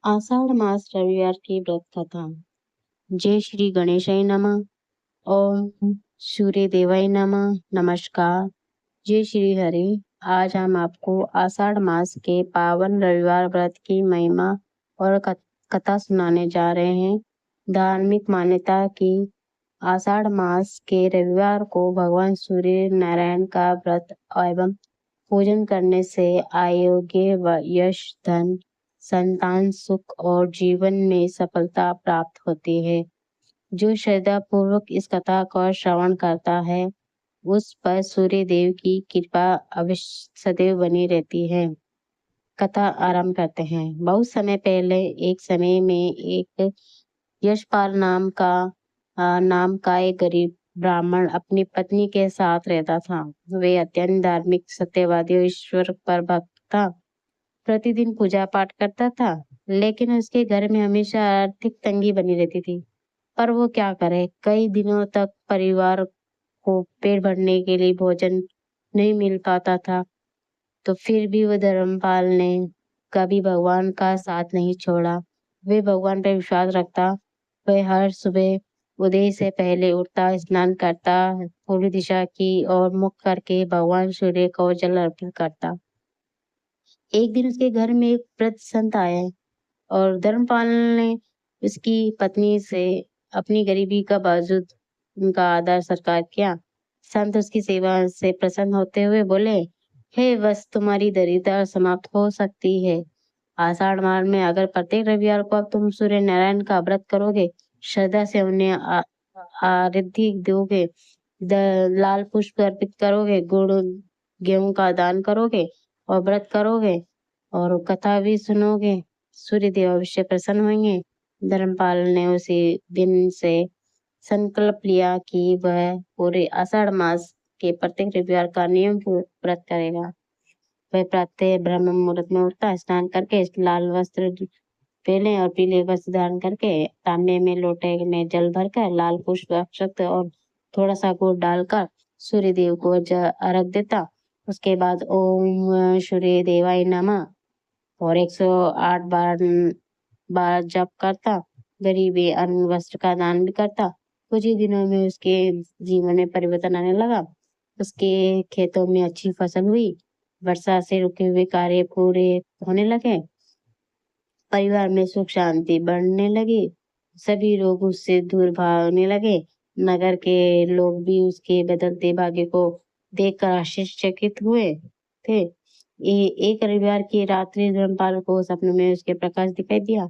आषाढ़ मास रविवार की व्रत कथा। जय श्री गणेशाय नमः। ओम सूर्य देवाय नमः। नमस्कार। जय श्री हरि। आज हम आपको आषाढ़ मास के पावन रविवार व्रत की महिमा और कथा सुनाने जा रहे हैं। धार्मिक मान्यता की आषाढ़ मास के रविवार को भगवान सूर्य नारायण का व्रत एवं पूजन करने से आरोग्य व यश, धन, संतान, सुख और जीवन में सफलता प्राप्त होती है। जो श्रद्धा पूर्वक इस कथा का श्रवण करता है उस पर सूर्य देव की कृपा अवश्य सदैव बनी रहती है। कथा आरंभ करते हैं। बहुत समय पहले एक समय में एक यशपाल नाम का एक गरीब ब्राह्मण अपनी पत्नी के साथ रहता था। वे अत्यंत धार्मिक, सत्यवादी और ईश्वर पर भक्त था। प्रतिदिन पूजा पाठ करता था, लेकिन उसके घर में हमेशा आर्थिक तंगी बनी रहती थी। पर वो क्या करे, कई दिनों तक परिवार को पेट भरने के लिए भोजन नहीं मिल पाता था। तो फिर भी वो धर्मपाल ने कभी भगवान का साथ नहीं छोड़ा। वे भगवान पर विश्वास रखता। वह हर सुबह उदय से पहले उठता, स्नान करता, पूर्व दिशा की ओर मुख करके भगवान सूर्य को जल अर्पित करता। एक दिन उसके घर में एक वृद्ध संत आए और धर्मपाल ने उसकी पत्नी से अपनी गरीबी का बावजूद उनका आदर सत्कार किया। संत उसकी सेवा से प्रसन्न होते हुए बोले, हे बस तुम्हारी दरिद्रता समाप्त हो सकती है। आषाढ़ मास में अगर प्रत्येक रविवार को अब तुम सूर्य नारायण का व्रत करोगे, श्रद्धा से उन्हें आराध्य दोगे, लाल पुष्प अर्पित करोगे, गुड़ गेहूं का दान करोगे और व्रत करोगे और कथा भी सुनोगे, सूर्य देव अवश्य प्रसन्न होंगे। धर्मपाल ने उसी दिन से संकल्प लिया कि वह पूरे आषाढ़ मास के प्रत्येक रविवार का नियम व्रत करेगा। वह प्रातः ब्रह्म मुहूर्त में उठता, स्नान करके लाल वस्त्र पहने और पीले वस्त्र धारण करके तांबे में लोटे में जल भरकर लाल पुष्प, अक्षत और थोड़ा सा गुड़ डालकर सूर्य देव को अर्घ देता। उसके बाद ओम सूर्य देवाय नमः और 108 बार जप करता। गरीबी अन्न वस्त्र का दान भी करता। कुछ ही दिनों में उसके जीवन में परिवर्तन आने लगा। उसके खेतों में अच्छी फसल हुई। वर्षा से रुके हुए कार्य पूरे होने लगे। परिवार में सुख शांति बढ़ने लगी। सभी लोग उससे दूर भागने लगे। नगर के लोग भी उसके बदलते भाग्य को देखकर आश्चर्यचकित हुए थे। एक रविवार की रात्रि धर्मपाल को सपने में उसके प्रकाश दिखाई दिया।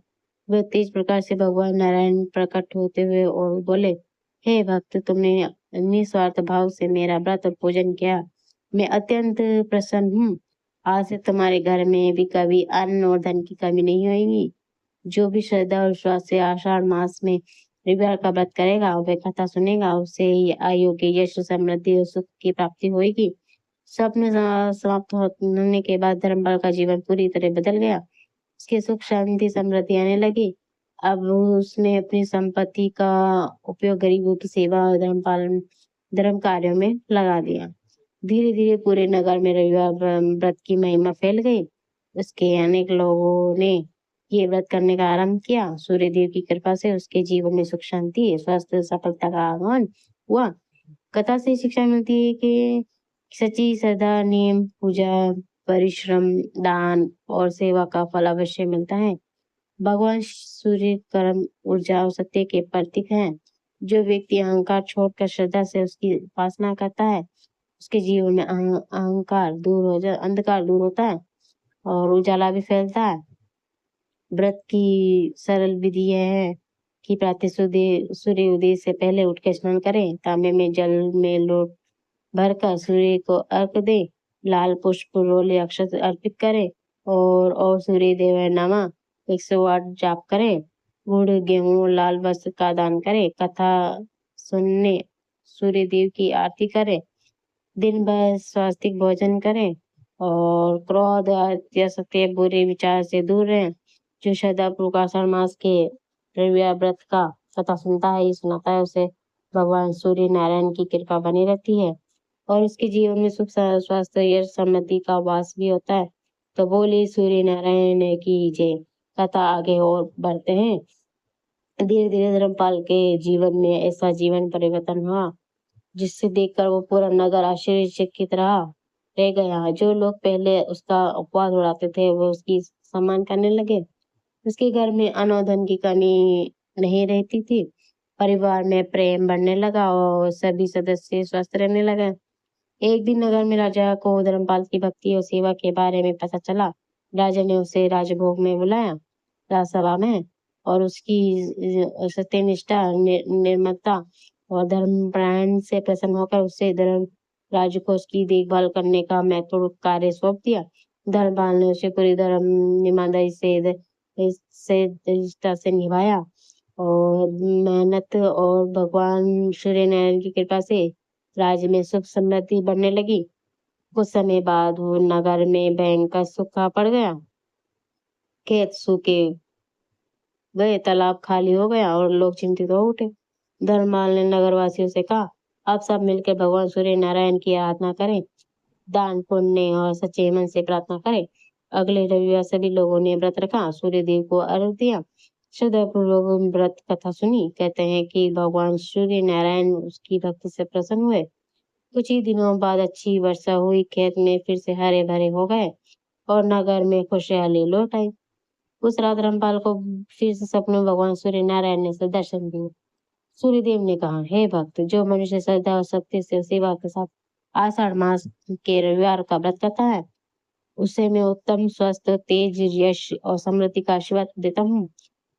वह तेज प्रकाश से भगवान नारायण प्रकट होते हुए और बोले, हे भक्त, तुमने निस्वार्थ भाव से मेरा व्रत और पूजन किया। मैं अत्यंत प्रसन्न हूँ। आज से तुम्हारे घर में भी कभी अन्न और धन की कमी नहीं होगी। जो भी श्रद्धा और विश्वास से आषाढ़ मास में रविवार का व्रत करेगा, वह कथा सुनेगा, उसे आयोग्य यश, समृद्धि और सुख की प्राप्ति होगी। स्वप्न समाप्त होने के बाद धर्मपाल का जीवन पूरी तरह बदल गया। उसके सुख शांति समृद्धि आने लगी। अब उसने अपनी संपत्ति का उपयोग गरीबों की सेवा और धर्म कार्यों में लगा दिया। धीरे धीरे पूरे नगर में रविवार व्रत की महिमा फैल गई। उसके अनेक लोगों ने ये व्रत करने का आरंभ किया। सूर्य देव की कृपा से उसके जीवन में सुख शांति, स्वास्थ्य, सफलता का आगमन हुआ। कथा से शिक्षा मिलती है कि सच्ची श्रद्धा, नियम, पूजा, परिश्रम, दान और सेवा का फल अवश्य मिलता है। भगवान सूर्य कर्म, ऊर्जा और सत्य के प्रतीक हैं। जो व्यक्ति अहंकार छोड़कर श्रद्धा से उसकी उपासना करता है, उसके जीवन में अंधकार दूर होता है और उजाला भी फैलता है। व्रत की सरल विधि यह है कि प्रातः सूर्य उदय से पहले उठ के स्नान करें, तांबे में जल में लोट भरकर सूर्य को अर्घ दे, लाल पुष्प, रोले, अक्षत अर्पित करे और सूर्य देव नमः 108 जाप करे, गुड़ गेहूं लाल वस्त्र का दान करे, कथा सुनने सूर्य देव की आरती करे, दिन भर स्वास्तिक भोजन करे और क्रोध, सत्य, बुरे विचार से दूर रहे। जो श्रद्धा पूर्वक आषाढ़ मास के रविवार व्रत का कथा सुनता है, सुनाता है, उसे भगवान सूर्य नारायण की कृपा बनी रहती है और उसके जीवन में सुख, स्वास्थ्य, यश, समृद्धि का वास भी होता है। तो बोले सूर्य नारायण की जय। कथा आगे और बढ़ते हैं। धीरे धीरे धर्मपाल के जीवन में ऐसा जीवन परिवर्तन हुआ जिससे देखकर वो पूरा नगर आश्चर्यचकित रह गया। जो लोग पहले उसका उपवास उड़ाते थे वो उसकी सम्मान करने लगे। उसके घर में अन्न और धन की कमी नहीं रहती थी। परिवार में प्रेम बढ़ने लगा और सभी सदस्य स्वस्थ रहने लगे। एक दिन नगर में राजा को धर्मपाल की भक्ति और सेवा के बारे में पता चला। राजा ने उसे राजभोग में बुलाया, राजसभा में, और उसकी सत्यनिष्ठा, निर्मलता और धर्मपरायण से प्रसन्न होकर उससे धर्म राजकोष की देखभाल करने का महत्वपूर्ण कार्य सौंप दिया। धर्मपाल ने उसे पूरी धर्म ईमानदारी से निष्ठा से निभाया और मेहनत और भगवान सूर्य नारायण की कृपा से राज्य में सुख समृद्धि बढ़ने लगी। कुछ समय बाद वो नगर में भयंकर सूखा पड़ गया। खेत सूखे गए, तालाब खाली हो गया और लोग चिंतित हो उठे। धर्मपाल ने नगरवासियों से कहा, आप सब मिलकर भगवान सूर्य नारायण की आराधना करें, दान पुण्य और सच्चे मन से प्रार्थना करें। अगले रविवार सभी लोगों ने व्रत रखा, सूर्य देव को अर्घ्य दिया, श्रद्धापूर्वक व्रत कथा सुनी। कहते हैं कि भगवान सूर्य नारायण उसकी भक्ति से प्रसन्न हुए। कुछ ही दिनों बाद अच्छी वर्षा हुई, खेत में फिर से हरे भरे हो गए और नगर में खुशहाली लौट आई। उस रात रामपाल को फिर से सपने में भगवान सूर्य नारायण ने से दर्शन दिए। सूर्यदेव ने कहा, हे भक्त, जो मनुष्य श्रद्धा और सत्य से सेवा के साथ आषाढ़ मास के रविवार का व्रत करता है, उसे मैं उत्तम स्वस्थ, तेज, यश और समृद्धि का आशीर्वाद देता हूँ।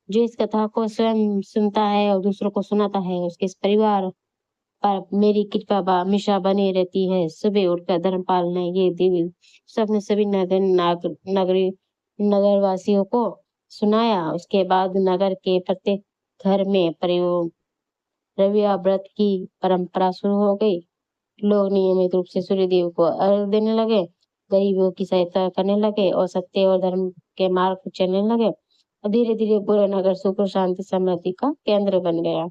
जो इस कथा को स्वयं सुनता है और दूसरों को सुनाता है, उसके इस परिवार पर मेरी कृपा हमेशा बनी रहती है। सुबह उठकर धर्मपाल ने ये दिव्य सबने सभी नगरवासियों को सुनाया। उसके बाद नगर के प्रत्येक घर में रविवार व्रत की परंपरा शुरू हो गई। लोग नियमित रूप से सूर्यदेव को अर्घ देने लगे, गरीबों की सहायता करने लगे और सत्य और धर्म के मार्ग पर चलने लगे। और धीरे धीरे पूरा नगर सुख और शांति समृद्धि का केंद्र बन गया।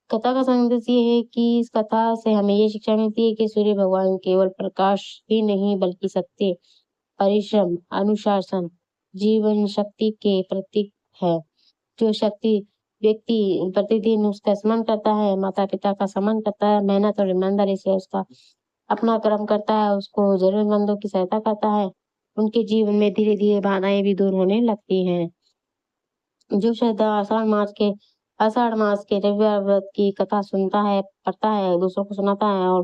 कथा का संदेश ये है कि इस कथा से हमें ये शिक्षा मिलती है कि सूर्य भगवान केवल प्रकाश ही नहीं बल्कि सत्य, परिश्रम, अनुशासन, जीवन शक्ति के प्रतीक है। जो शक्ति व्यक्ति प्रतिदिन उसका स्मरण करता है, माता पिता का सम्मान करता है, मेहनत और ईमानदारी से उसका अपना कर्म करता है, उसको जरूरतमंदों की सहायता करता है, उनके जीवन में धीरे धीरे बाधाएं भी दूर होने लगती हैं। जो श्रद्धा आषाढ़ मास के रविवार व्रत की कथा सुनता है, पढ़ता है, दूसरों को सुनाता है और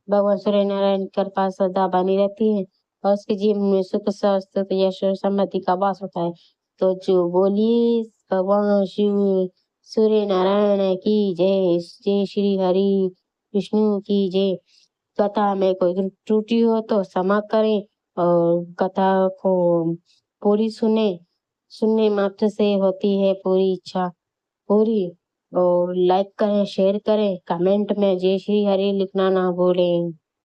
भगवान सूर्य नारायण की कृपा श्रद्धा बनी रहती है और उसके जीवन में सुख, स्वास्थ्य, यश और समृद्धि का वास होता है। तो जो बोली भगवान शिव सूर्य नारायण की जय, जय श्री हरि विष्णु की जय। कथा में कोई त्रुटि हो तो क्षमा करें और कथा को पूरी सुनने मात्र से होती है पूरी इच्छा पूरी। और लाइक करें, शेयर करें, कमेंट में जय श्री हरि लिखना ना भूलें।